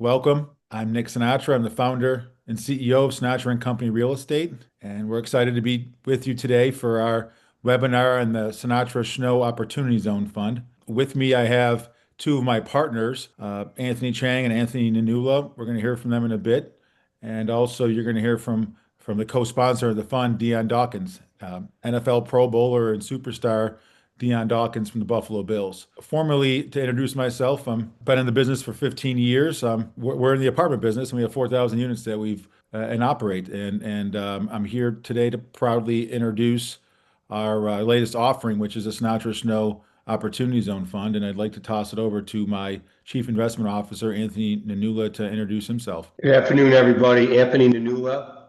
Welcome. I'm Nick Sinatra. I'm the founder and CEO of Sinatra and Company Real Estate, and we're excited to be with you today for our webinar on the Sinatra Shnow Opportunity Zone Fund. With me, I have two of my partners, Anthony Chang and Anthony Nanula. We're going to hear from them in a bit, and also you're going to hear from the co-sponsor of the fund, Dion Dawkins, NFL Pro Bowler and superstar Dion Dawkins from the Buffalo Bills. Formally, to introduce myself, I've been in the business for 15 years. We're in the apartment business, and we have 4,000 units that we've and operate. And I'm here today to proudly introduce our latest offering, which is a Sinatra Snow Opportunity Zone Fund. And I'd like to toss it over to my Chief Investment Officer, Anthony Nanula, to introduce himself. Good afternoon, everybody. Anthony Nanula.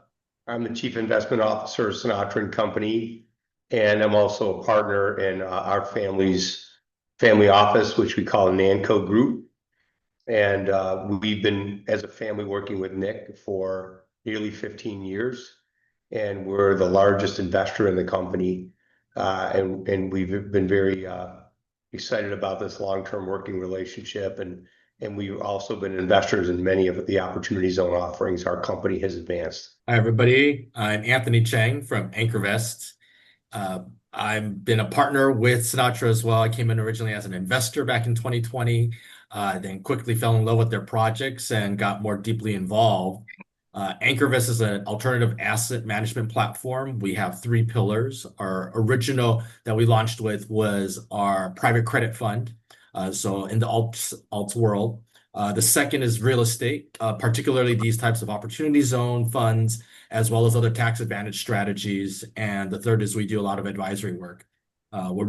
I'm the Chief Investment Officer of Sinatra Company, and I'm also a partner in our family's family office, which we call Nanco Group. And we've been, as a family, working with Nick for nearly 15 years, and we're the largest investor in the company. And we've been very excited about this long-term working relationship, and we've also been investors in many of the Opportunity Zone offerings our company has advanced. Hi, everybody. I'm Anthony Chang from AnchorVest. I've been a partner with Sinatra as well. I came in originally as an investor back in 2020, then quickly fell in love with their projects and got more deeply involved. AnchorVest is an alternative asset management platform. We have three pillars. Our original that we launched with was our private credit fund, so in the alts world. The second is real estate, particularly these types of opportunity zone funds, as well as other tax advantage strategies. And the third is we do a lot of advisory work. We're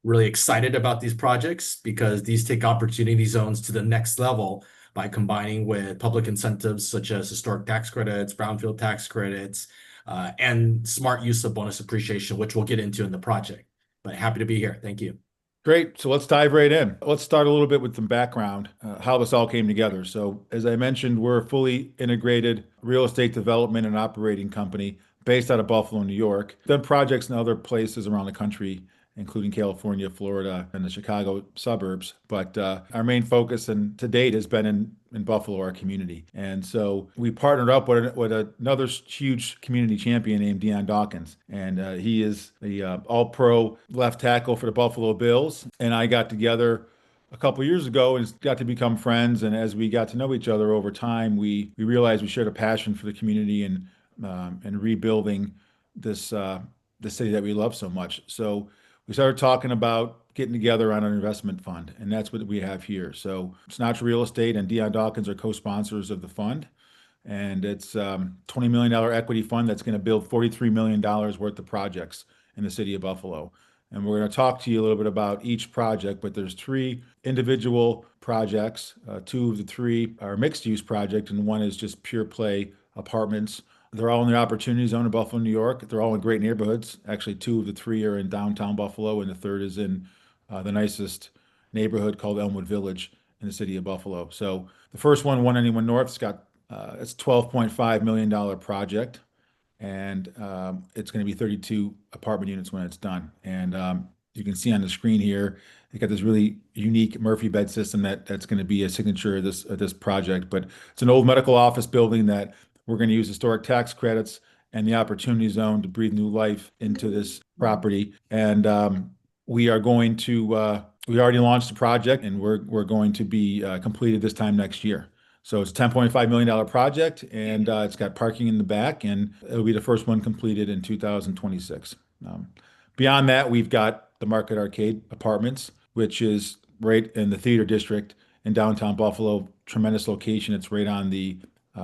really excited about these projects because these take opportunity zones to the next level by combining with public incentives such as historic tax credits, brownfield tax credits, and smart use of bonus appreciation, which we'll get into in the project. But happy to be here. Thank you. Great. So let's dive right in. Let's start a little bit with some background, how this all came together. So, as I mentioned, we're a fully integrated real estate development and operating company based out of Buffalo, New York. Done projects in other places around the country, including California, Florida, and the Chicago suburbs. But our main focus and to date has been in Buffalo, our community. And so we partnered up with another huge community champion named Dion Dawkins. And he is the all-pro left tackle for the Buffalo Bills. And I got together a couple years ago and got to become friends. And as we got to know each other over time, we realized we shared a passion for the community and rebuilding the city that we love so much. So we started talking about getting together on an investment fund, and that's what we have here. So Sinatra Real Estate and Dion Dawkins are co-sponsors of the fund, and it's $20 million equity fund that's going to build $43 million worth of projects in the city of Buffalo. And we're going to talk to you a little bit about each project, but there's three individual projects. Two of the three are mixed-use project, and one is just pure play apartments. They're all in the Opportunity Zone in Buffalo, New York. They're all in great neighborhoods. Actually, two of the three are in downtown Buffalo, and the third is in the nicest neighborhood called Elmwood Village in the city of Buffalo. So the first one, 191 North, it's $12.5 million project, and it's going to be 32 apartment units when it's done. And you can see on the screen here, they got this really unique Murphy bed system that's going to be a signature of this project. But it's an old medical office building that we're going to use historic tax credits and the Opportunity Zone to breathe new life into this property. And we are going to, we already launched the project, and we're going to be completed this time next year. So it's a $10.5 million project, and it's got parking in the back, and it'll be the first one completed in 2026. Beyond that, we've got the Market Arcade Apartments, which is right in the theater district in downtown Buffalo. Tremendous location. It's right on the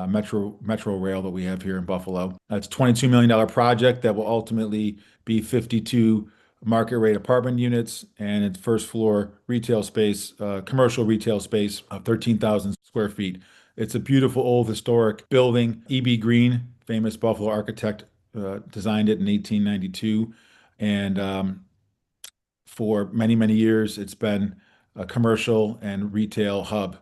metro rail that we have here in Buffalo. It's a $22 million project that will ultimately be 52 market rate apartment units and its first floor retail space, commercial retail space of 13,000 square feet. It's a beautiful old historic building. E.B. Green, famous Buffalo architect, designed it in 1892. And for many, many years, it's been a commercial and retail hub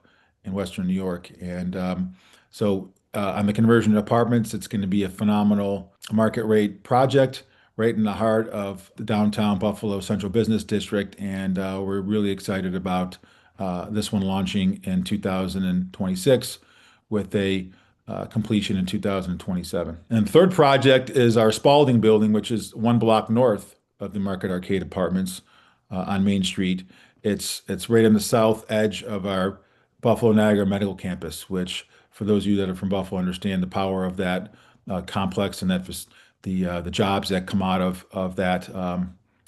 in Western New York. And so on the conversion to apartments, it's going to be a phenomenal market rate project right in the heart of the downtown Buffalo Central Business District. And we're really excited about this one launching in 2026. with a completion in 2027. And the third project is our Spalding building, which is one block north of the Market Arcade Apartments on Main Street. It's right on the south edge of our Buffalo Niagara Medical Campus, which for those of you that are from Buffalo understand the power of that complex and that the jobs that come out of that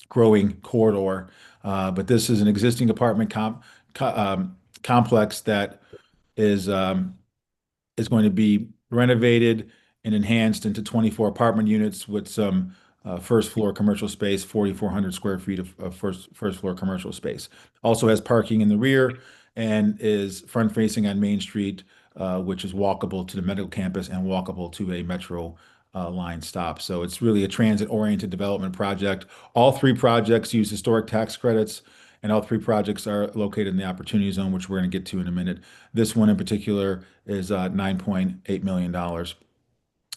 growing corridor. But this is an existing apartment complex that is is going to be renovated and enhanced into 24 apartment units with some first floor commercial space, 4,400 square feet of first floor commercial space. Also has parking in the rear and is front facing on Main Street, which is walkable to the medical campus and walkable to a metro line stop. So it's really a transit-oriented development project. All three projects use historic tax credits, and all three projects are located in the Opportunity Zone, which we're going to get to in a minute. This one in particular is $9.8 million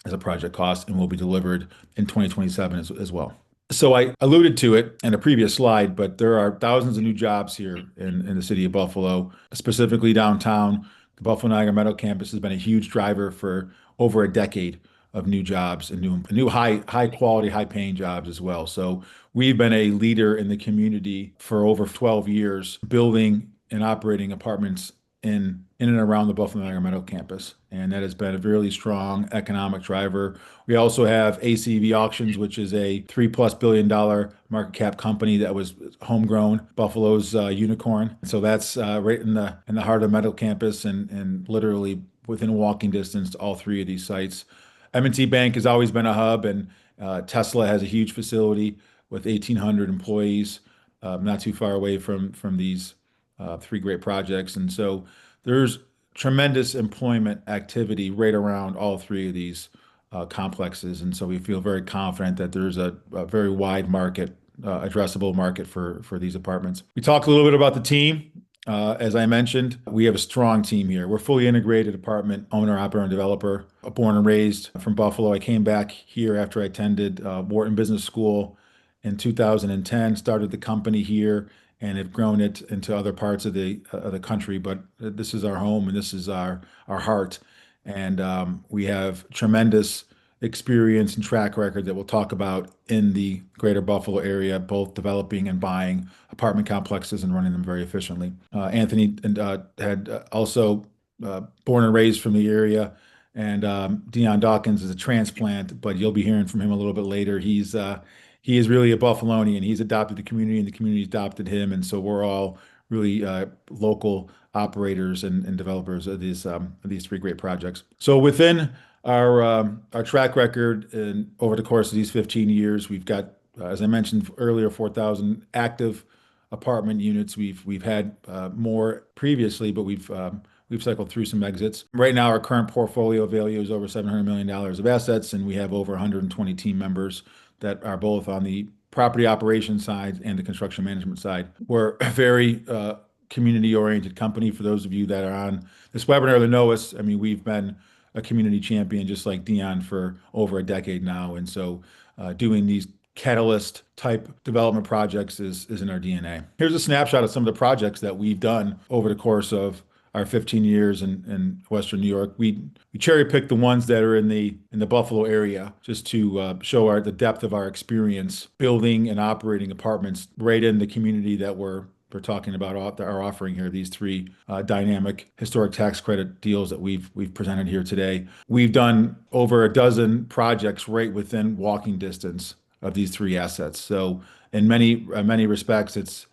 as a project cost and will be delivered in 2027 as well. So I alluded to it in a previous slide, but there are thousands of new jobs here in the city of Buffalo, specifically downtown. The Buffalo Niagara Medical Campus has been a huge driver for over a decade of new jobs and new high quality, high paying jobs as well. So we've been a leader in the community for over 12 years, building and operating apartments in and around the Buffalo Niagara Medical Campus. And that has been a really strong economic driver. We also have ACV Auctions, which is a $3+ billion market cap company that was homegrown, Buffalo's unicorn. So that's right in the heart of the medical campus and literally within walking distance to all three of these sites. M&T Bank has always been a hub, and Tesla has a huge facility with 1,800 employees, not too far away from these three great projects. And so there's tremendous employment activity right around all three of these complexes. And so we feel very confident that there's a very wide market, addressable market for these apartments. We talked a little bit about the team. As I mentioned, we have a strong team here. We're fully integrated apartment owner, operator, and developer, born and raised from Buffalo. I came back here after I attended Wharton Business School in 2010, started the company here, and have grown it into other parts of the country. But this is our home, and this is our heart. And we have tremendous experience and track record that we'll talk about in the greater Buffalo area, both developing and buying apartment complexes and running them very efficiently. Anthony had also born and raised from the area, and Dion Dawkins is a transplant, but you'll be hearing from him a little bit later. He is really a Buffalonian. He's adopted the community, and the community adopted him, and so we're all really local operators and developers of these three great projects. So within our track record and over the course of these 15 years, we've got, as I mentioned earlier, 4,000 active apartment units. We've had more previously, but we've cycled through some exits. Right now, our current portfolio value is over $700 million of assets, and we have over 120 team members that are both on the property operations side and the construction management side. We're a very community-oriented company. For those of you that are on this webinar that know us, I mean, we've been a community champion just like Dion for over a decade now. And so doing these catalyst type development projects is in our DNA. Here's a snapshot of some of the projects that we've done over the course of our 15 years in Western New York. We cherry picked the ones that are in the Buffalo area just to show the depth of our experience building and operating apartments right in the community that we're talking about our offering here, these three dynamic historic tax credit deals that we've presented here today. We've done over a dozen projects right within walking distance of these three assets. So in many respects,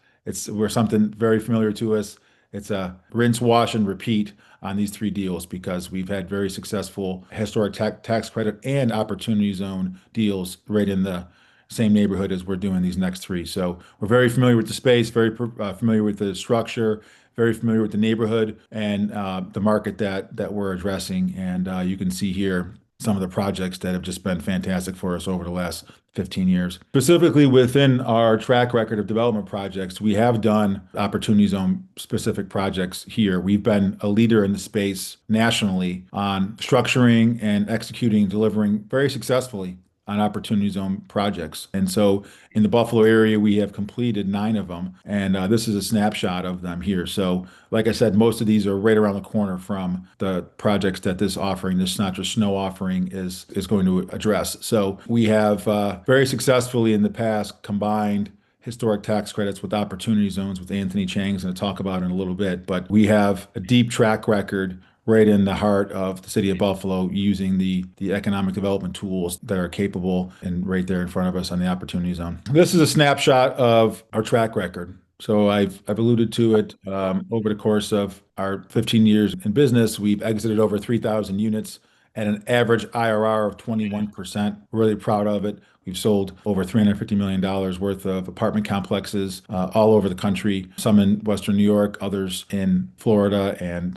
we're something very familiar to us. It's a rinse, wash, and repeat on these three deals because we've had very successful historic tax credit and opportunity zone deals right in the same neighborhood as we're doing these next three. So we're very familiar with the space, very familiar with the structure, very familiar with the neighborhood and the market that we're addressing. And you can see here some of the projects that have just been fantastic for us over the last 15 years. Specifically within our track record of development projects, we have done opportunity zone specific projects here. We've been a leader in the space nationally on structuring and executing, delivering very successfully on Opportunity Zone projects. And so in the Buffalo area, we have completed 9 of them. And this is a snapshot of them here. So like I said, most of these are right around the corner from the projects that this offering, this Sinatra Snow offering is going to address. So we have very successfully in the past combined historic tax credits with opportunity zones with Anthony Chang's going to talk about in a little bit. But we have a deep track record right in the heart of the city of Buffalo using the economic development tools that are capable and right there in front of us on the opportunity zone. This is a snapshot of our track record. So I've alluded to it over the course of our 15 years in business. We've exited over 3,000 units at an average IRR of 21%. Really proud of it. We've sold over $350 million worth of apartment complexes all over the country, some in Western New York, others in Florida and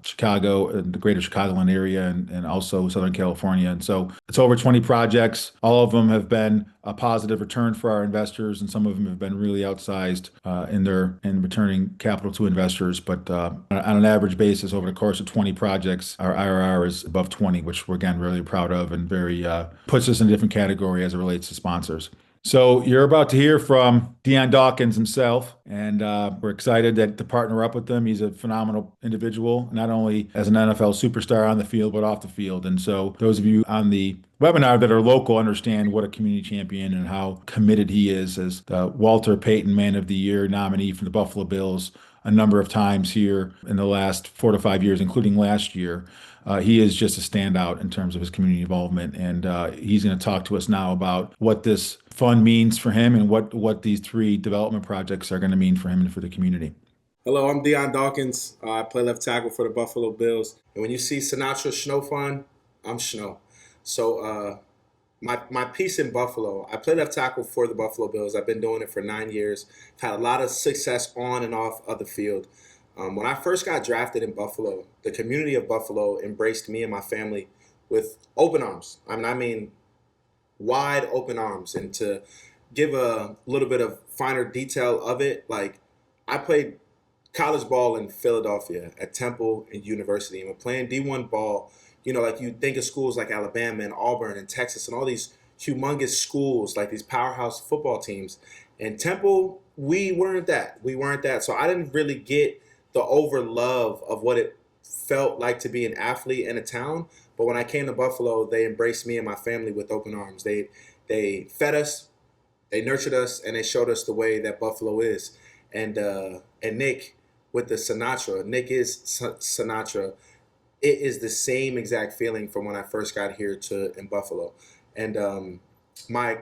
Chicago, and the greater Chicagoland area, and also Southern California. And so it's over 20 projects. All of them have been a positive return for our investors, and some of them have been really outsized in returning capital to investors. But on an average basis, over the course of 20 projects, our IRR is above 20, which we're again really proud of and very puts us in a different category as it relates to sponsors. So you're about to hear from Dion Dawkins himself, and we're excited to partner up with him. He's a phenomenal individual, not only as an NFL superstar on the field, but off the field. And so those of you on the webinar that are local understand what a community champion and how committed he is as the Walter Payton Man of the Year nominee for the Buffalo Bills a number of times here in the last 4 to 5 years, including last year. He is just a standout in terms of his community involvement, and he's going to talk to us now about what this fund means for him and what these 3 development projects are going to mean for him and for the community. Hello, I'm Dion Dawkins. I play left tackle for the Buffalo Bills. And when you see Sinatra Shnow Fund, I'm Shnow. So my piece in Buffalo, I play left tackle for the Buffalo Bills. I've been doing it for 9 years. I've had a lot of success on and off of the field. When I first got drafted in Buffalo, the community of Buffalo embraced me and my family with open arms. I mean wide open arms. And to give a little bit of finer detail of it, like I played college ball in Philadelphia at Temple and University, and we're playing D1 ball. You know, like you think of schools like Alabama and Auburn and Texas and all these humongous schools, like these powerhouse football teams. And Temple, we weren't that. So I didn't really get the over love of what it felt like to be an athlete in a town. But when I came to Buffalo, they embraced me and my family with open arms. They fed us, they nurtured us, and they showed us the way that Buffalo is. And Nick with the Sinatra, Nick is Sinatra. It is the same exact feeling from when I first got here in Buffalo. And my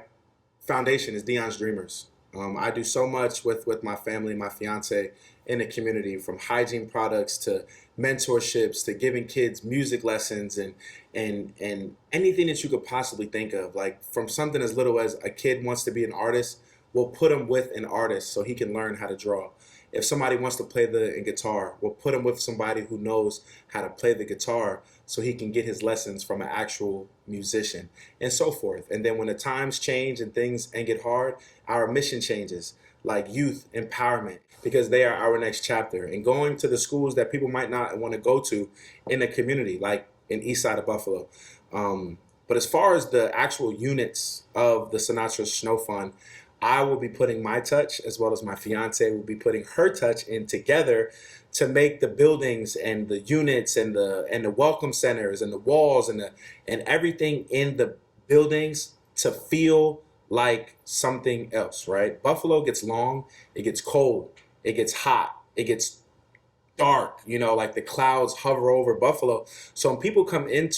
foundation is Dion's Dreamers. I do so much with my family, my fiance, in the community, from hygiene products to mentorships to giving kids music lessons and anything that you could possibly think of. Like from something as little as a kid wants to be an artist, we'll put him with an artist so he can learn how to draw. If somebody wants to play the guitar, we'll put him with somebody who knows how to play the guitar so he can get his lessons from an actual musician, and so forth. And then when the times change and things get hard, our mission changes, like youth empowerment, because they are our next chapter. And going to the schools that people might not want to go to in the community, like in east side of Buffalo. But as far as the actual units of the Sinatra Shnow Fund, I will be putting my touch, as well as my fiance will be putting her touch in together to make the buildings and the units and the welcome centers and the walls and everything in the buildings to feel like something else, right? Buffalo gets long, it gets cold, it gets hot, it gets dark, like the clouds hover over Buffalo. So when people come in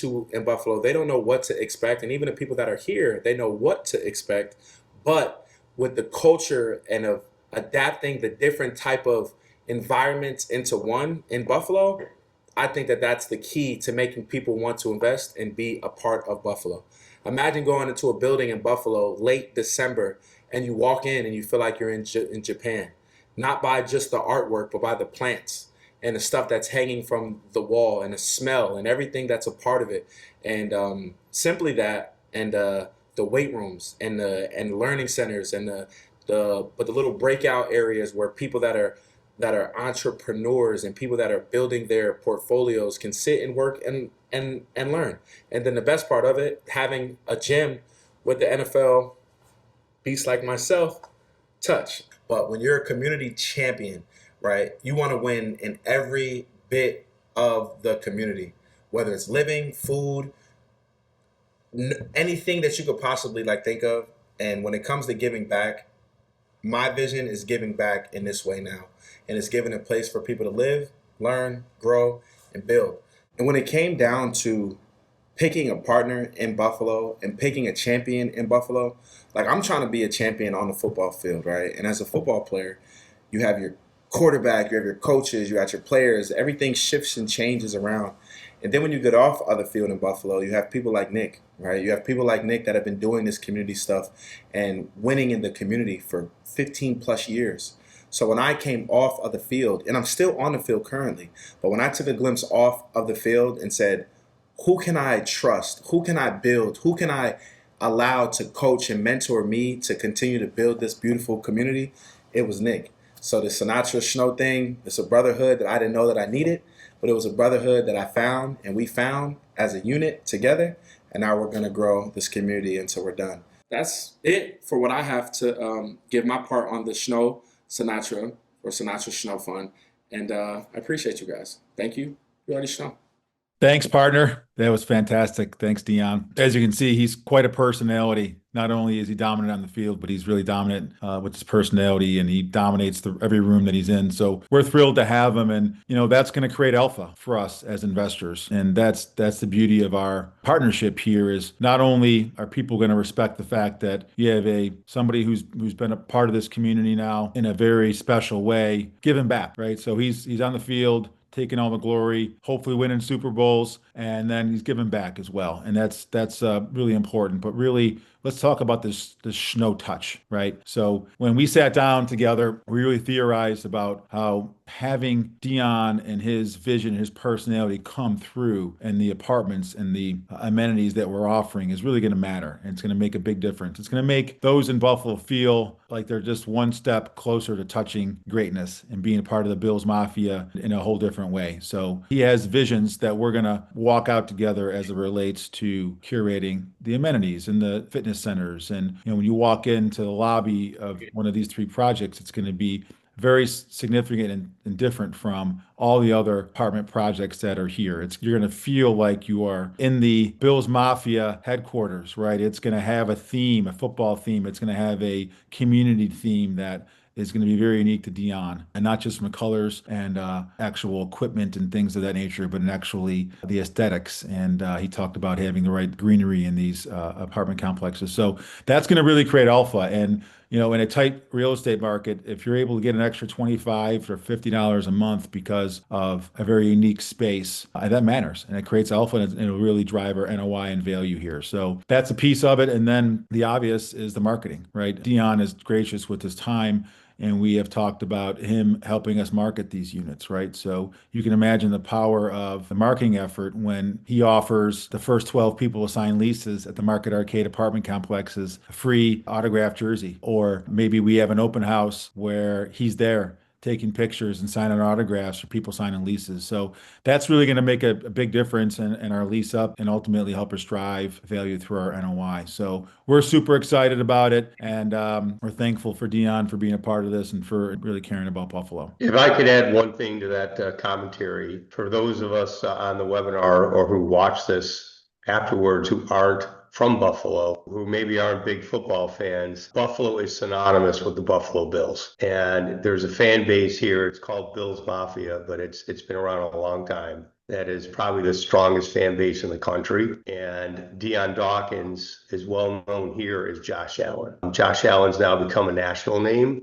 Buffalo, they don't know what to expect. And even the people that are here, they know what to expect. But with the culture and of adapting the different type of environments into one in Buffalo, I think that that's the key to making people want to invest and be a part of Buffalo. Imagine going into a building in Buffalo late December and you walk in and you feel like you're in Japan, not by just the artwork, but by the plants and the stuff that's hanging from the wall and the smell and everything that's a part of it. And simply that, and the weight rooms and the learning centers and the little breakout areas where people that are entrepreneurs and people that are building their portfolios can sit and work and learn. And then the best part of it, having a gym with the NFL, beasts like myself touch. But when you're a community champion, right, you want to win in every bit of the community, whether it's living, food, anything that you could possibly like think of. And when it comes to giving back, my vision is giving back in this way now. And it's giving a place for people to live, learn, grow, and build. And when it came down to picking a partner in Buffalo and picking a champion in Buffalo, like I'm trying to be a champion on the football field, right? And as a football player, you have your quarterback, you have your coaches, you got your players, everything shifts and changes around. And then when you get off of the field in Buffalo, you have people like Nick, right? You have people like Nick that have been doing this community stuff and winning in the community for 15 plus years. So when I came off of the field, and I'm still on the field currently, but when I took a glimpse off of the field and said, who can I trust? Who can I build? Who can I allow to coach and mentor me to continue to build this beautiful community? It was Nick. So the Sinatra Shnow thing, it's a brotherhood that I didn't know that I needed, but it was a brotherhood that I found and we found as a unit together. And now we're going to grow this community until we're done. That's it for what I have to give my part on the Sinatra Shnow Fund. And I appreciate you guys. Thank you. You already know. Thanks, partner. That was fantastic. Thanks, Dion. As you can see, he's quite a personality. Not only is he dominant on the field, but he's really dominant with his personality, and he dominates every room that he's in. So we're thrilled to have him, and that's going to create alpha for us as investors. And that's the beauty of our partnership here. Is not only are people going to respect the fact that you have somebody who's been a part of this community now in a very special way, giving back, right? So he's on the field, taking all the glory, hopefully winning Super Bowls, and then he's giving back as well. And that's really important. But really, let's talk about this Shnow touch, right? So when we sat down together, we really theorized about how having Dion and his vision, his personality come through in the apartments and the amenities that we're offering is really going to matter. And it's going to make a big difference. It's going to make those in Buffalo feel like they're just one step closer to touching greatness and being a part of the Bills Mafia in a whole different way. So he has visions that we're going to walk out together as it relates to curating the amenities and the fitness centers. And when you walk into the lobby of one of these three projects, it's going to be very significant and different from all the other apartment projects that are here. You're going to feel like you are in the Bills Mafia headquarters, right? It's going to have a theme, a football theme. It's going to have a community theme that is going to be very unique to Dion, and not just from the colors and actual equipment and things of that nature, but in actually the aesthetics. And he talked about having the right greenery in these apartment complexes. So that's going to really create alpha. And in a tight real estate market, if you're able to get an extra $25 or $50 a month because of a very unique space, that matters. And it creates alpha, and it'll really drive our NOI and value here. So that's a piece of it. And then the obvious is the marketing, right? Dion is gracious with his time, and we have talked about him helping us market these units, right? So you can imagine the power of the marketing effort when he offers the first 12 people to sign leases at the Market Arcade apartment complexes a free autographed jersey. Or maybe we have an open house where he's there taking pictures and signing autographs for people signing leases. So that's really going to make a big difference in our lease up and ultimately help us drive value through our NOI. So we're super excited about it. And we're thankful for Dion for being a part of this and for really caring about Buffalo. If I could add one thing to that commentary, for those of us on the webinar or who watch this afterwards who aren't from Buffalo, who maybe aren't big football fans, Buffalo is synonymous with the Buffalo Bills. And there's a fan base here. It's called Bills Mafia, but it's been around a long time. That is probably the strongest fan base in the country. And Dion Dawkins is well known here as Josh Allen. Josh Allen's now become a national name.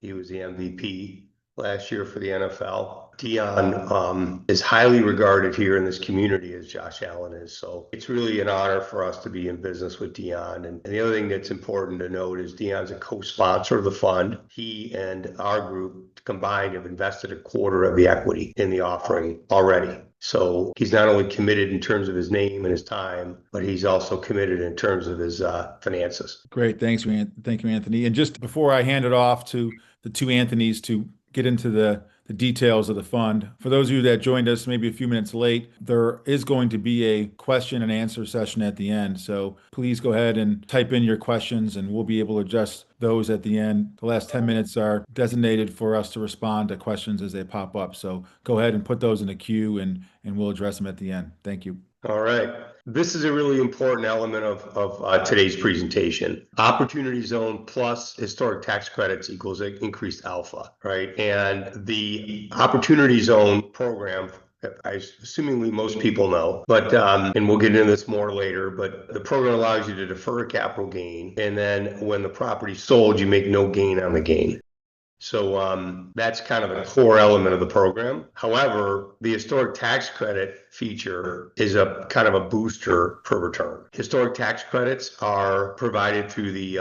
He was the MVP last year for the NFL. Dion is highly regarded here in this community as Josh Allen is. So it's really an honor for us to be in business with Dion. And the other thing that's important to note is Dion's a co-sponsor of the fund. He and our group combined have invested a quarter of the equity in the offering already. So he's not only committed in terms of his name and his time, but he's also committed in terms of his finances. Great. Thank you, Anthony. And just before I hand it off to the two Anthonys to get into the the details of the fund. For those of you that joined us maybe a few minutes late, there is going to be a question and answer session at the end. So please go ahead and type in your questions and we'll be able to address those at the end. The last 10 minutes are designated for us to respond to questions as they pop up. So go ahead and put those in the queue and we'll address them at the end. Thank you. All right. This is a really important element of today's presentation. Opportunity zone plus historic tax credits equals increased alpha, right? And the opportunity zone program, assumingly most people know, but and we'll get into this more later, but the program allows you to defer a capital gain, and then when the property's sold, you make no gain on the gain. So that's kind of the core element of the program. However, the historic tax credit feature is a kind of a booster for return. Historic tax credits are provided through the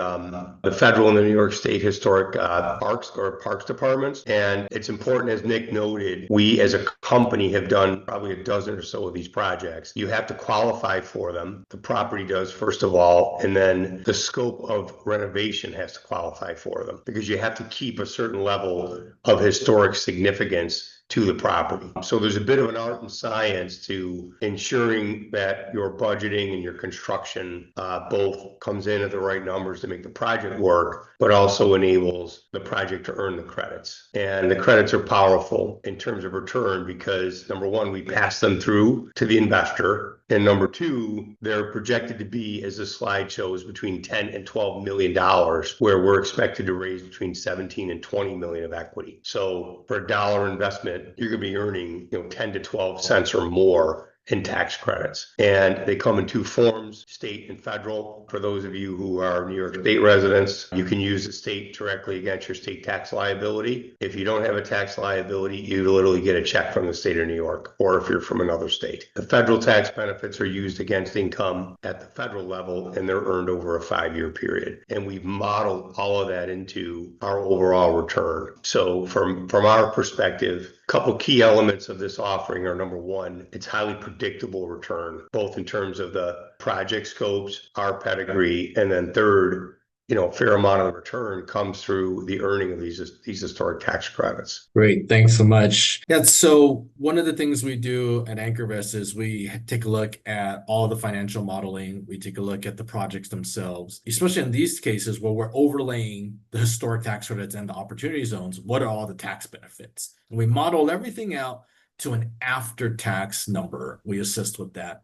federal and the New York State historic parks departments. And it's important, as Nick noted, we as a company have done probably a dozen or so of these projects. You have to qualify for them. The property does, first of all, and then the scope of renovation has to qualify for them because you have to keep a certain level of historic significance to the property. So there's a bit of an art and science to ensuring that your budgeting and your construction both comes in at the right numbers to make the project work, but also enables the project to earn the credits. And the credits are powerful in terms of return because, number one, we pass them through to the investor. And number two, they're projected to be, as the slide shows, between $10 and $12 million, where we're expected to raise between 17 and 20 million of equity. So for a dollar investment, you're going to be earning 10 to 12 cents or more in tax credits. And they come in two forms, state and federal. For those of you who are New York State residents, you can use the state directly against your state tax liability. If you don't have a tax liability, you literally get a check from the state of New York, or if you're from another state. The federal tax benefits are used against income at the federal level, and they're earned over a 5-year period. And we've modeled all of that into our overall return. So from our perspective, a couple key elements of this offering are, number one, it's highly predictable return, both in terms of the project scopes, our pedigree, and then third, a fair amount of the return comes through the earning of these historic tax credits. Great, thanks so much. Yeah, so one of the things we do at AnchorVest is we take a look at all the financial modeling. We take a look at the projects themselves, especially in these cases where we're overlaying the historic tax credits and the opportunity zones. What are all the tax benefits? And we model everything out to an after-tax number. We assist with that.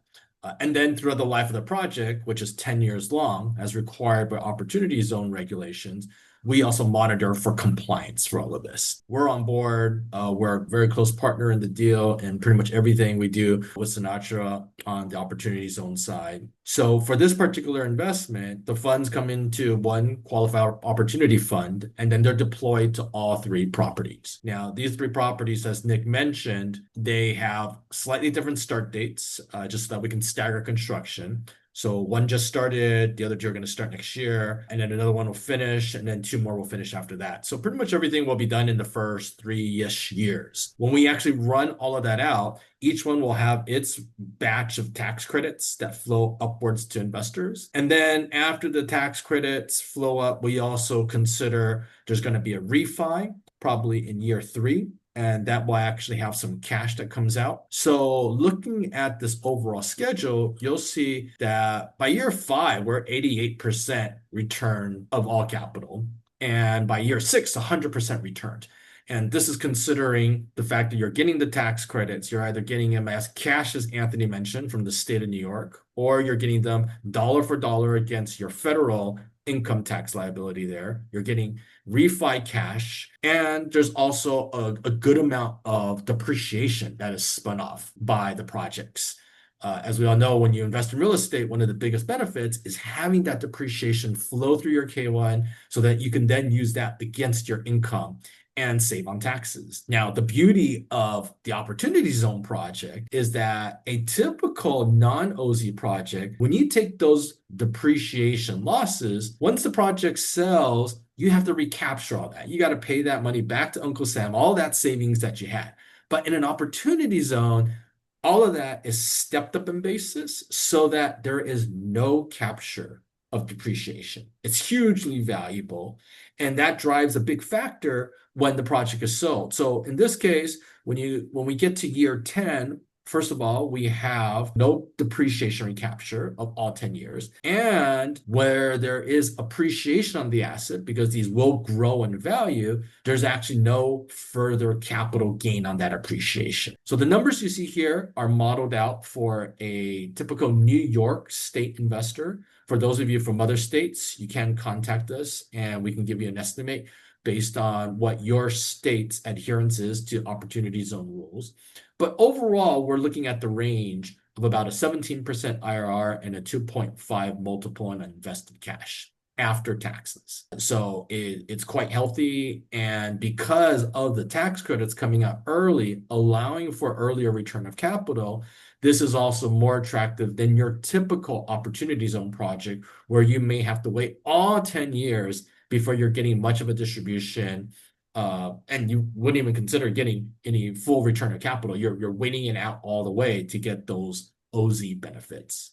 And then throughout the life of the project, which is 10 years long, as required by opportunity zone regulations, we also monitor for compliance for all of this. We're on board. We're a very close partner in the deal, and pretty much everything we do with Sinatra on the opportunity zone side. So for this particular investment, the funds come into one qualified opportunity fund, and then they're deployed to all 3 properties. Now, these 3 properties, as Nick mentioned, they have slightly different start dates, just so that we can stagger construction. So one just started, the other 2 are going to start next year, and then another one will finish, and then 2 more will finish after that. So pretty much everything will be done in the first 3-ish years. When we actually run all of that out, each one will have its batch of tax credits that flow upwards to investors. And then after the tax credits flow up, we also consider there's going to be a refi, probably in year 3. And that will actually have some cash that comes out. So looking at this overall schedule, you'll see that by year 5, we're 88% return of all capital. And by year 6, 100% returned. And this is considering the fact that you're getting the tax credits. You're either getting them as cash, as Anthony mentioned, from the state of New York, or you're getting them dollar for dollar against your federal income tax liability there. You're getting refi cash, and there's also a good amount of depreciation that is spun off by the projects. As we all know, when you invest in real estate, one of the biggest benefits is having that depreciation flow through your K1 so that you can then use that against your income and save on taxes. Now, the beauty of the Opportunity Zone project is that a typical non-OZ project, when you take those depreciation losses, once the project sells, you have to recapture all that. You got to pay that money back to Uncle Sam, all that savings that you had. But in an Opportunity Zone, all of that is stepped up in basis so that there is no capture of depreciation. It's hugely valuable, and that drives a big factor when the project is sold. So in this case, when we get to year 10, first of all, we have no depreciation recapture of all 10 years. And where there is appreciation on the asset, because these will grow in value, there's actually no further capital gain on that appreciation. So the numbers you see here are modeled out for a typical New York state investor. For those of you from other states, you can contact us and we can give you an estimate based on what your state's adherence is to opportunity zone rules. But overall, we're looking at the range of about a 17% IRR and a 2.5 multiple on invested cash after taxes. So it's quite healthy. And because of the tax credits coming out early, allowing for earlier return of capital, this is also more attractive than your typical opportunity zone project, where you may have to wait all 10 years before you're getting much of a distribution, and you wouldn't even consider getting any full return of capital. You're waiting it out all the way to get those OZ benefits.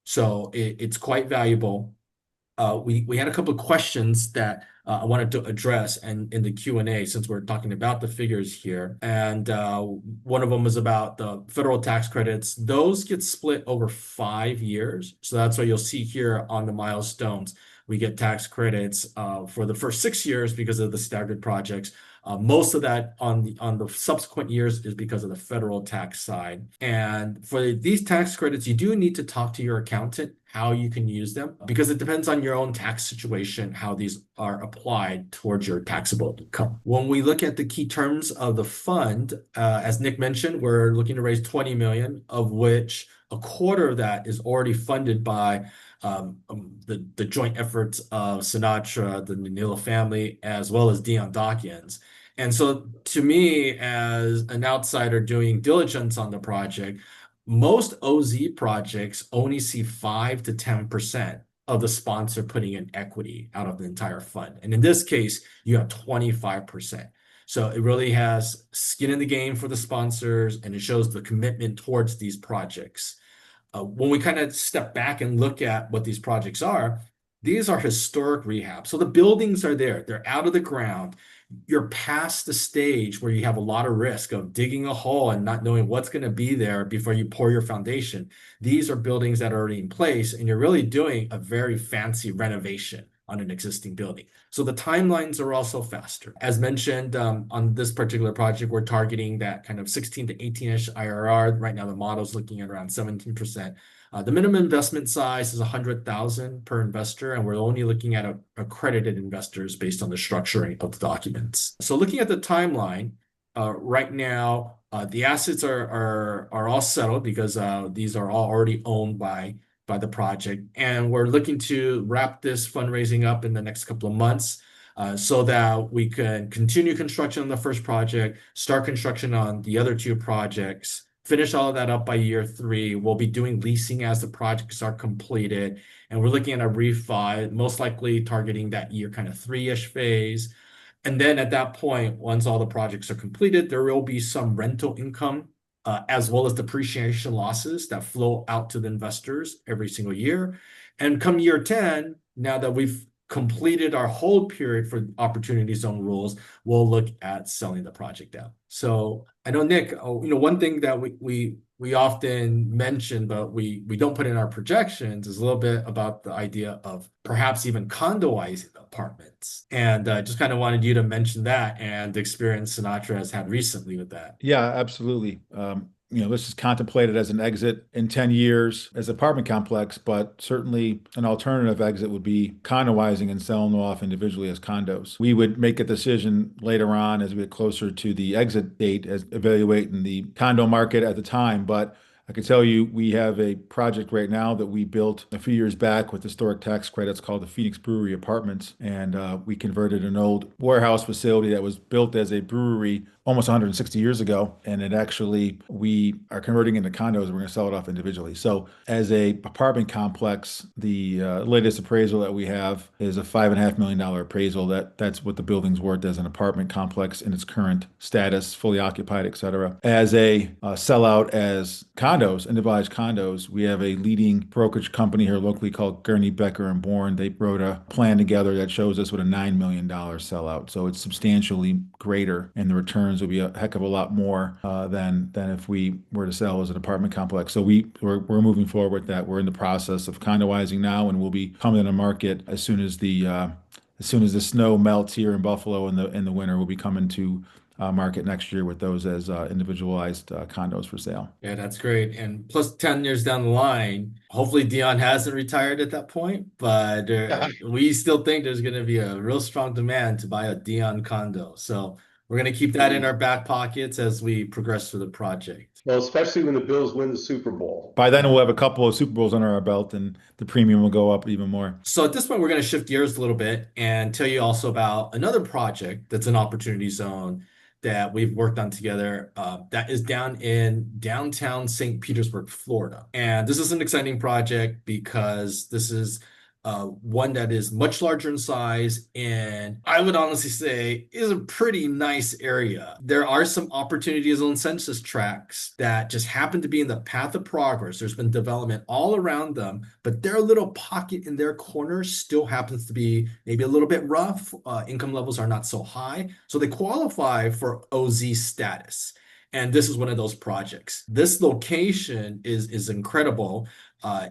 So it's quite valuable. We had a couple of questions that I wanted to address and in the Q&A, since we're talking about the figures here. And one of them was about the federal tax credits. Those get split over 5 years. So that's why you'll see here on the milestones, we get tax credits for the first 6 years because of the staggered projects. Most of that on the subsequent years is because of the federal tax side. And for these tax credits, you do need to talk to your accountant how you can use them, because it depends on your own tax situation, how these are applied towards your taxable income. When we look at the key terms of the fund, as Nick mentioned, we're looking to raise 20 million, of which a quarter of that is already funded by the joint efforts of Sinatra, the Nanula family, as well as Dion Dawkins. And so to me, as an outsider doing diligence on the project, most OZ projects only see 5 to 10% of the sponsor putting in equity out of the entire fund. And in this case, you have 25%. So it really has skin in the game for the sponsors, and it shows the commitment towards these projects. When we kind of step back and look at what these projects are, these are historic rehab. So the buildings are there. They're out of the ground. You're past the stage where you have a lot of risk of digging a hole and not knowing what's going to be there before you pour your foundation. These are buildings that are already in place, and you're really doing a very fancy renovation on an existing building. So the timelines are also faster. As mentioned, on this particular project, we're targeting that kind of 16 to 18-ish IRR. Right now, the model's looking at around 17%. The minimum investment size is 100,000 per investor, and we're only looking at accredited investors based on the structuring of the documents. So looking at the timeline, right now, the assets are all settled because these are all already owned by the project, and we're looking to wrap this fundraising up in the next couple of months, so that we can continue construction on the first project, start construction on the other 2 projects, finish all of that up by year 3. We'll be doing leasing as the projects are completed, and we're looking at a refi, most likely targeting that year kind of 3-ish phase. And then at that point, once all the projects are completed, there will be some rental income, as well as depreciation losses that flow out to the investors every single year. And come year 10, now that we've completed our hold period for opportunity zone rules, we'll look at selling the project out. So I know, Nick, one thing that we often mention, but we don't put in our projections, is a little bit about the idea of perhaps even condoizing apartments. And just kind of wanted you to mention that and the experience Sinatra has had recently with that. Yeah, absolutely. This is contemplated as an exit in 10 years as an apartment complex, but certainly an alternative exit would be condoizing and selling them off individually as condos. We would make a decision later on as we get closer to the exit date, as evaluating the condo market at the time. But I can tell you, we have a project right now that we built a few years back with historic tax credits called the Phoenix Brewery Apartments. And we converted an old warehouse facility that was built as a brewery almost 160 years ago. And we are converting into condos, and we're going to sell it off individually. So as a apartment complex, the latest appraisal that we have is a $5.5 million appraisal. That's what the building's worth as an apartment complex in its current status, fully occupied, et cetera. As a sellout as condos, condos, individualized condos. We have a leading brokerage company here locally called Gurney, Becker and Bourne. They wrote a plan together that shows us what a $9 million sellout. So it's substantially greater, and the returns will be a heck of a lot more than if we were to sell as an apartment complex. So we're moving forward with that. We're in the process of condoizing now, and we'll be coming to market as soon as the snow melts here in Buffalo in the winter. We'll be coming to market next year with those as individualized condos for sale. Yeah, that's great. And plus 10 years down the line, hopefully Dion hasn't retired at that point, but we still think there's going to be a real strong demand to buy a Dion condo. So we're going to keep that in our back pockets as we progress through the project. Well, especially when the Bills win the Super Bowl. By then, we'll have a couple of Super Bowls under our belt, and the premium will go up even more. So at this point, we're going to shift gears a little bit and tell you also about another project that's an opportunity zone that we've worked on together that is down in downtown St. Petersburg, Florida. And this is an exciting project because this is one that is much larger in size, and I would honestly say is a pretty nice area. There are some opportunities on census tracts that just happen to be in the path of progress. There's been development all around them, but their little pocket in their corner still happens to be maybe a little bit rough. Income levels are not so high, so they qualify for OZ status. And this is one of those projects. This location is incredible.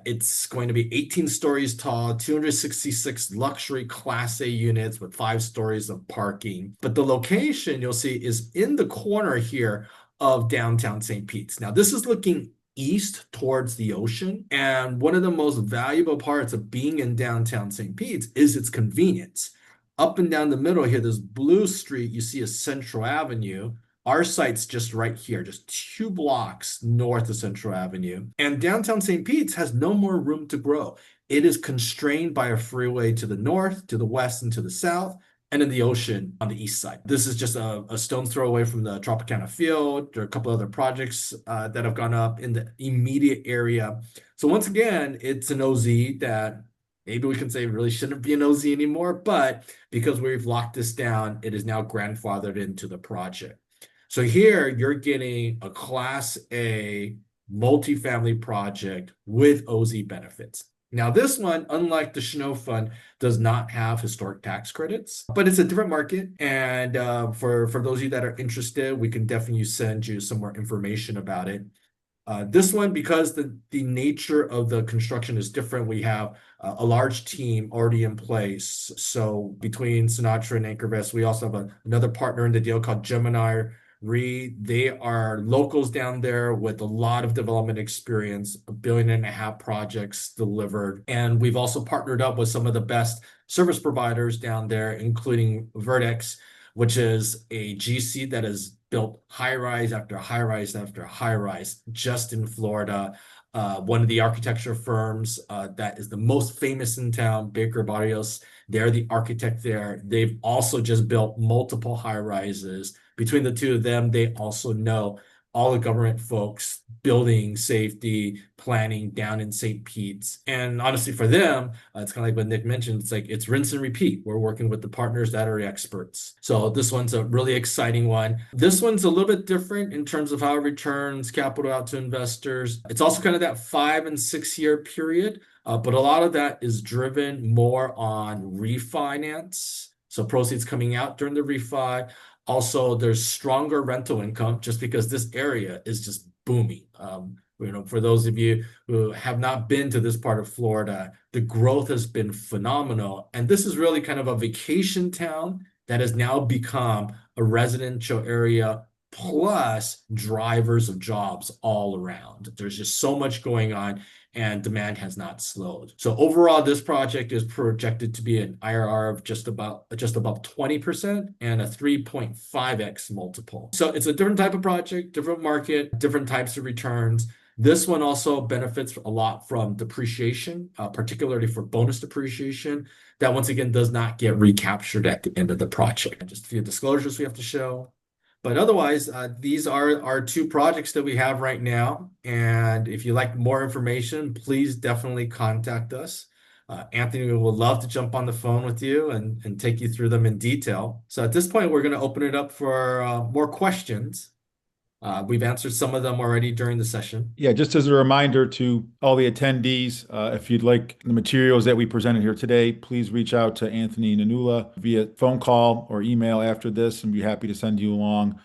It's going to be 18 stories tall, 266 luxury Class A units with 5 stories of parking. But the location you'll see is in the corner here of downtown St. Pete's. Now, this is looking east towards the ocean. And one of the most valuable parts of being in downtown St. Pete's is its convenience. Up and down the middle here, this blue street, you see a Central Avenue. Our site's just right here, just 2 blocks north of Central Avenue. And downtown St. Pete's has no more room to grow. It is constrained by a freeway to the north, to the west, and to the south, and in the ocean on the east side. This is just a stone's throw away from the Tropicana Field. There are a couple other projects that have gone up in the immediate area. So once again, it's an OZ that maybe we can say really shouldn't be an OZ anymore, but because we've locked this down, it is now grandfathered into the project. So here you're getting a Class A multifamily project with OZ benefits. Now this one, unlike the Shnow Fund, does not have historic tax credits, but it's a different market. And for those of you that are interested, we can definitely send you some more information about it. This one, because the nature of the construction is different, we have a large team already in place. So between Sinatra and AnchorVest, we also have another partner in the deal called Gemini Re. They are locals down there with a lot of development experience, $1.5 billion projects delivered. And we've also partnered up with some of the best service providers down there, including Vertex, which is a GC that has built high rise after high rise after high rise just in Florida. One of the architecture firms that is the most famous in town, Baker Barrios, they're the architect there. They've also just built multiple high rises. Between the two of them, they also know all the government folks, building safety, planning down in St. Pete's. And honestly, for them, it's kind of like what Nick mentioned, it's like it's rinse and repeat. We're working with the partners that are experts. So this one's a really exciting one. This one's a little bit different in terms of how it returns capital out to investors. It's also kind of that 5 and 6 year period, but a lot of that is driven more on refinance. So proceeds coming out during the refi. Also, there's stronger rental income just because this area is just booming. For those of you who have not been to this part of Florida, the growth has been phenomenal. And this is really kind of a vacation town that has now become a residential area plus drivers of jobs all around. There's just so much going on, and demand has not slowed. So overall, this project is projected to be an IRR of just above 20% and a 3.5x multiple. So it's a different type of project, different market, different types of returns. This one also benefits a lot from depreciation, particularly for bonus depreciation, that once again does not get recaptured at the end of the project. Just a few disclosures we have to show. But otherwise, these are our 2 projects that we have right now. And if you'd like more information, please definitely contact us. Anthony would love to jump on the phone with you and take you through them in detail. So at this point, we're going to open it up for more questions. We've answered some of them already during the session. Yeah, just as a reminder to all the attendees, if you'd like the materials that we presented here today, please reach out to Anthony Nanula via phone call or email after this, and be happy to send you along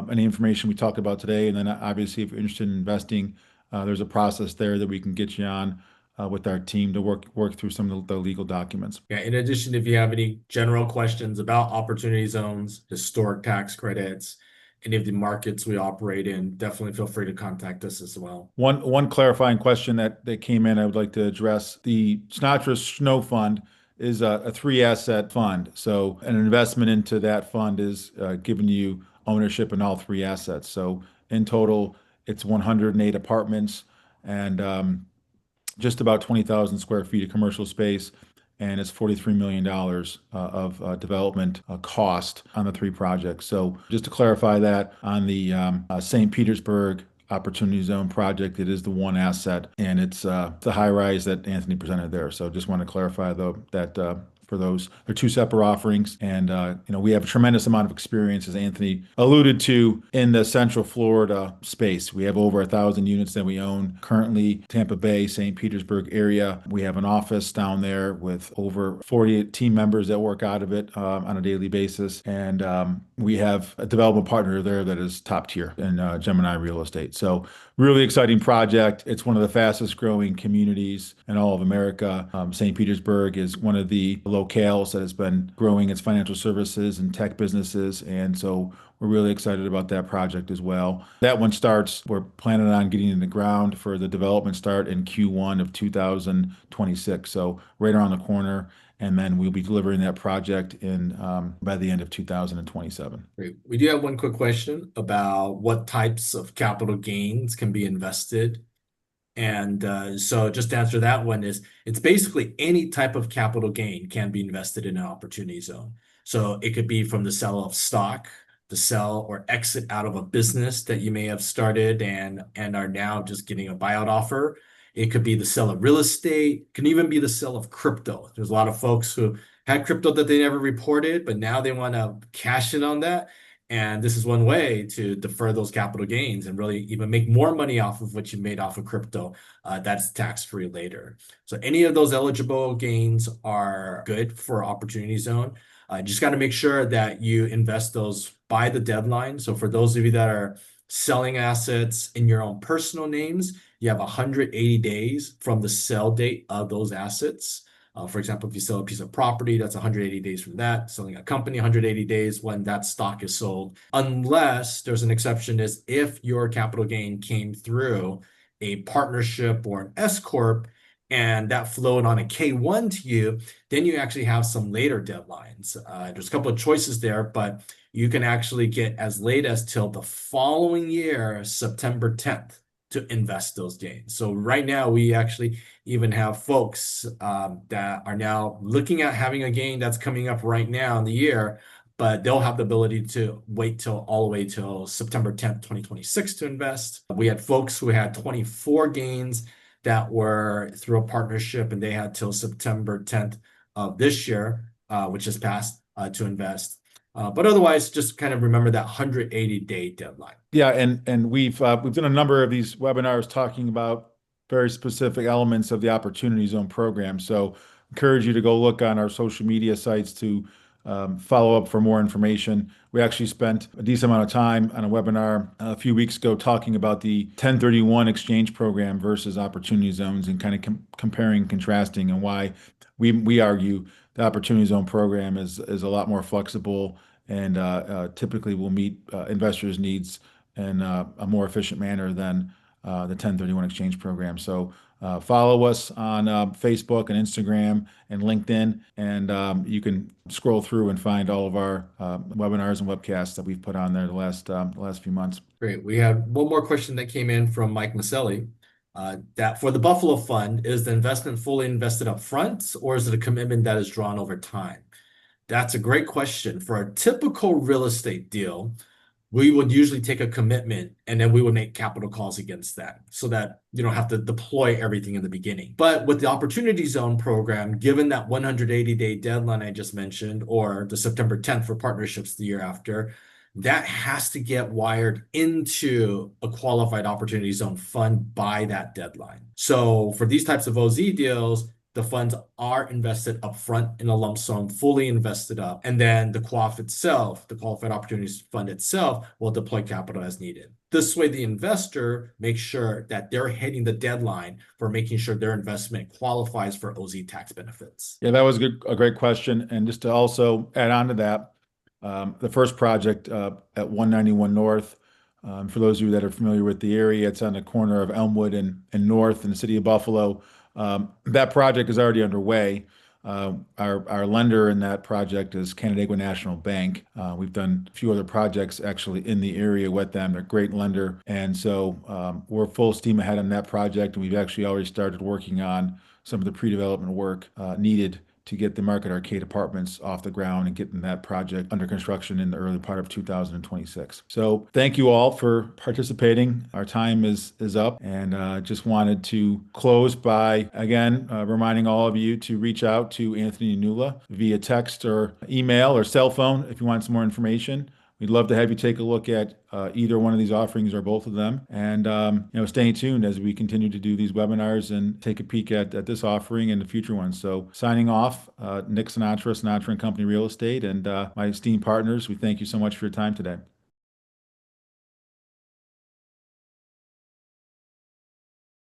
any information we talked about today. And then obviously, if you're interested in investing, there's a process there that we can get you on with our team to work through some of the legal documents. Yeah, in addition, if you have any general questions about opportunity zones, historic tax credits, any of the markets we operate in, definitely feel free to contact us as well. One clarifying question that came in, I would like to address. The Sinatra Shnow Fund is a three asset fund. So an investment into that fund is giving you ownership in all three assets. So in total, it's 108 apartments and just about 20,000 square feet of commercial space, and it's $43 million of development cost on the three projects. So just to clarify that, on the St. Petersburg Opportunity Zone project, it is the one asset, and it's the high rise that Anthony presented there. So just want to clarify though that for those, they're two separate offerings, and we have a tremendous amount of experience, as Anthony alluded to, in the Central Florida space. We have over 1,000 units that we own currently, Tampa Bay, St. Petersburg area. We have an office down there with over 40 team members that work out of it on a daily basis, and we have a development partner there that is top tier in Gemini Real Estate. So really exciting project. It's one of the fastest growing communities in all of America. St. Petersburg is one of the locales that has been growing its financial services and tech businesses. And so we're really excited about that project as well. That one starts, we're planning on getting in the ground for the development start in Q1 of 2026. So right around the corner. And then we'll be delivering that project in by the end of 2027. Great. We do have one quick question about what types of capital gains can be invested. And so just to answer that one is, it's basically any type of capital gain can be invested in an opportunity zone. So it could be from the sale of stock, the sell or exit out of a business that you may have started and are now just getting a buyout offer. It could be the sale of real estate, it can even be the sale of crypto. There's a lot of folks who had crypto that they never reported, but now they want to cash in on that. And this is one way to defer those capital gains and really even make more money off of what you made off of crypto. That's tax-free later. So any of those eligible gains are good for opportunity zone. Just got to make sure that you invest those by the deadline. So for those of you that are selling assets in your own personal names, you have 180 days from the sell date of those assets. For example, if you sell a piece of property, that's 180 days from that. Selling a company, 180 days when that stock is sold. Unless there's an exception, is if your capital gain came through a partnership or an S corp and that flowed on a K1 to you, then you actually have some later deadlines. There's a couple of choices there, but you can actually get as late as till the following year, September 10th. To invest those gains. So right now, we actually even have folks that are now looking at having a gain that's coming up right now in the year, but they'll have the ability to wait till all the way till September 10th, 2026 to invest. We had folks who had 24 gains that were through a partnership, and they had till September 10th of this year, which has passed, to invest. But otherwise, just kind of remember that 180-day deadline. Yeah, and we've done a number of these webinars talking about very specific elements of the Opportunity Zone program. So encourage you to go look on our social media sites to follow up for more information. We actually spent a decent amount of time on a webinar a few weeks ago talking about the 1031 exchange program versus Opportunity Zones and kind of comparing and contrasting, and why we argue the Opportunity Zone program is a lot more flexible and typically will meet investors' needs in a more efficient manner than the 1031 exchange program. So follow us on Facebook and Instagram and LinkedIn, and you can scroll through and find all of our webinars and webcasts that we've put on there the last few months. Great. We have one more question that came in from Mike Maselli. That for the Buffalo Fund, is the investment fully invested up front, or is it a commitment that is drawn over time? That's a great question. For a typical real estate deal, we would usually take a commitment and then we would make capital calls against that so that you don't have to deploy everything in the beginning. But with the Opportunity Zone program, given that 180-day deadline I just mentioned, or the September 10th for partnerships the year after, that has to get wired into a qualified opportunity zone fund by that deadline. So for these types of OZ deals, the funds are invested upfront in a lump sum, fully invested up, and then the QOF itself, the Qualified Opportunities Fund itself, will deploy capital as needed. This way, the investor makes sure that they're hitting the deadline for making sure their investment qualifies for OZ tax benefits. Yeah, that was a great question. And just to also add on to that, the first project at 191 North, for those of you that are familiar with the area, it's on the corner of Elmwood and North in the city of Buffalo. That project is already underway. Our lender in that project is Canandaigua National Bank. We've done a few other projects actually in the area with them. They're a great lender. And so we're full steam ahead on that project. And we've actually already started working on some of the pre-development work needed to get the Market Arcade apartments off the ground and getting that project under construction in the early part of 2026. So thank you all for participating. Our time is up, and just wanted to close by again reminding all of you to reach out to Anthony Nanula via text or email or cell phone if you want some more information. We'd love to have you take a look at either one of these offerings or both of them. And, stay tuned as we continue to do these webinars and take a peek at this offering and the future ones. So signing off, Nick Sinatra, Sinatra and Company Real Estate, and my esteemed partners, we thank you so much for your time today.